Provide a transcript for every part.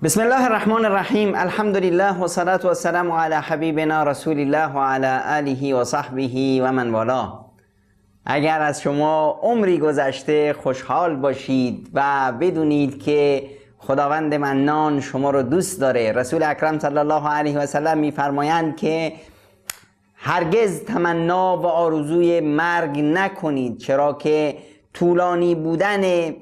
بسم الله الرحمن الرحیم. الحمد لله و صلاة و السلام علی حبیبنا رسول الله و علی آله و صحبه و من والاه. اگر از شما عمری گذشته خوشحال باشید و بدونید که خداوند منان شما رو دوست داره. رسول اکرم صلی الله علیه و سلم میفرمایند که هرگز تمنا و آرزوی مرگ نکنید، چرا که طولانی بودن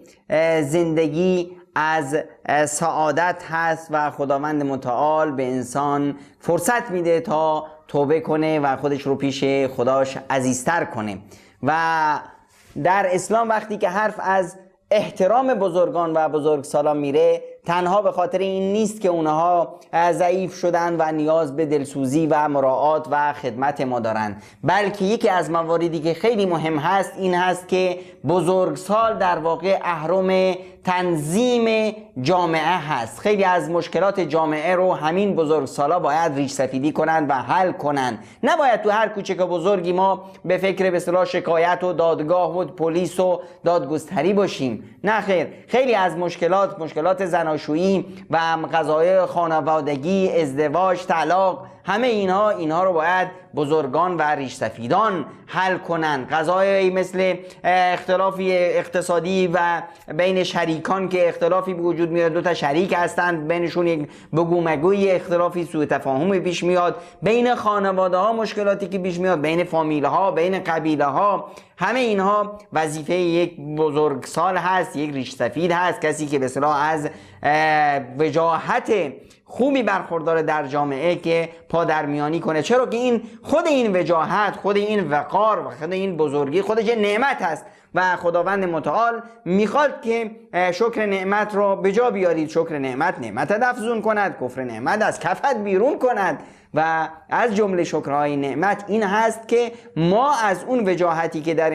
زندگی از سعادت هست و خداوند متعال به انسان فرصت میده تا توبه کنه و خودش رو پیش خداش عزیزتر کنه. و در اسلام وقتی که حرف از احترام بزرگان و بزرگسالان میره، تنها به خاطر این نیست که اونها ضعیف شدن و نیاز به دلسوزی و مراعات و خدمت ما دارن، بلکه یکی از مواردی که خیلی مهم هست این هست که بزرگسال در واقع اهرم تنظیم جامعه هست. خیلی از مشکلات جامعه رو همین بزرگسالا باید ریش سفیدی کنن و حل کنن. نباید تو هر کوچک بزرگی ما به فکر به اصطلاح شکایت و دادگاه و پلیس و دادگستری باشیم. نه خیر، خیلی از مشکلات زناشویی و قضایای خانوادگی، ازدواج، طلاق، همه اینها رو باید بزرگان و ریش سفیدان حل کنن. قضایایی مثل اختلافی اقتصادی و بین شریکان که اختلافی به وجود میاد، دو تا شریک هستند بینشون یک بگو مگوی، اختلافی، سوء تفاهمی پیش میاد، بین خانواده ها مشکلاتی که پیش میاد، بین فامیل ها، بین قبیله ها، همه اینها وظیفه یک بزرگسال هست، یک ریش سفید هست، کسی که به اصطلاح از وجاهت خوبی برخوردار در جامعه که پادرمیانی کنه. چرا که خود این وجاهت، خود این وقار و خود این بزرگی خودش نعمت هست و خداوند متعال میخواد که شکر نعمت رو به جا بیارید. شکر نعمت افزون کند، کفر نعمت از کفت بیرون کند. و از جمله شکرهای نعمت این هست که ما از اون وجاهتی که در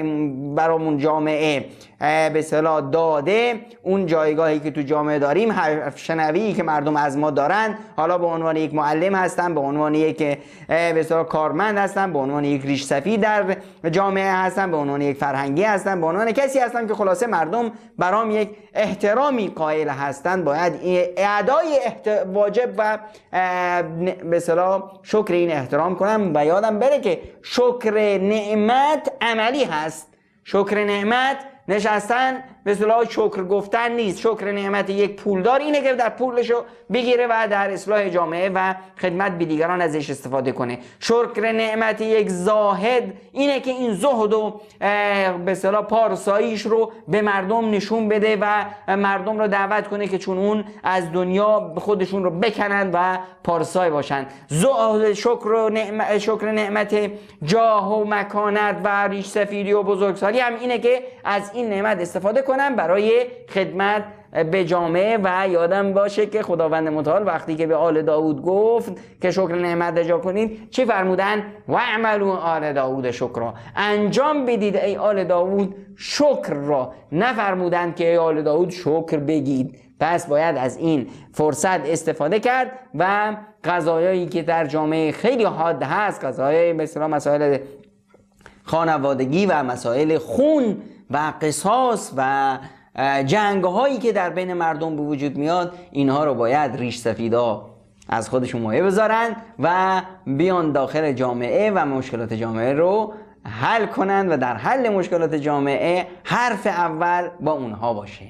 برامون جامعه به اصطلاح داده، اون جایگاهی که تو جامعه داریم، حرف شنوی که مردم از ما دارن، حالا به عنوان یک معلم هستن، به عنوان یک به اصطلاح کارمند هستن، به عنوان یک ریش سفید در جامعه هستن، به عنوان یک فرهنگی هستن، به عنوان کسی هستن که خلاصه مردم برام یک احترامی قائل هستن، باید اعدای واجب و به اصطلاح شکر این احترام کنم. و یادم بره که شکر نعمت عملی هست. شکر نعمت نشستن به اصطلاح شکر گفتن نیست. شکر نعمت یک پولدار اینه که در پولشو بگیره و در اصلاح جامعه و خدمت به دیگران ازش استفاده کنه. شکر نعمت یک زاهد اینه که این زهد و به اصطلاح پارساییش رو به مردم نشون بده و مردم رو دعوت کنه که چون اون از دنیا خودشون رو بکنن و پارسای باشن. شکر نعمت جاه و مکانت و ریش سفیدی و بزرگسالی هم اینه که از این نعمت استفاده کنن برای خدمت به جامعه. و یادم باشه که خداوند متعال وقتی که به آل داود گفت که شکر نعمت اجرا کنید، چی فرمودن؟ و اعملوا آل داود شکرا، انجام بدید ای آل داود شکر را. نفرمودن که ای آل داود شکر بگید. پس باید از این فرصت استفاده کرد و قضایایی که در جامعه خیلی حاد هست، قضایای مثلا مسائل خانوادگی و مسائل خون و قصاص و جنگ هایی که در بین مردم به وجود میاد، اینها رو باید ریش سفیدا از خودشون مایه بذارن و بیان داخل جامعه و مشکلات جامعه رو حل کنن و در حل مشکلات جامعه حرف اول با اونها باشه.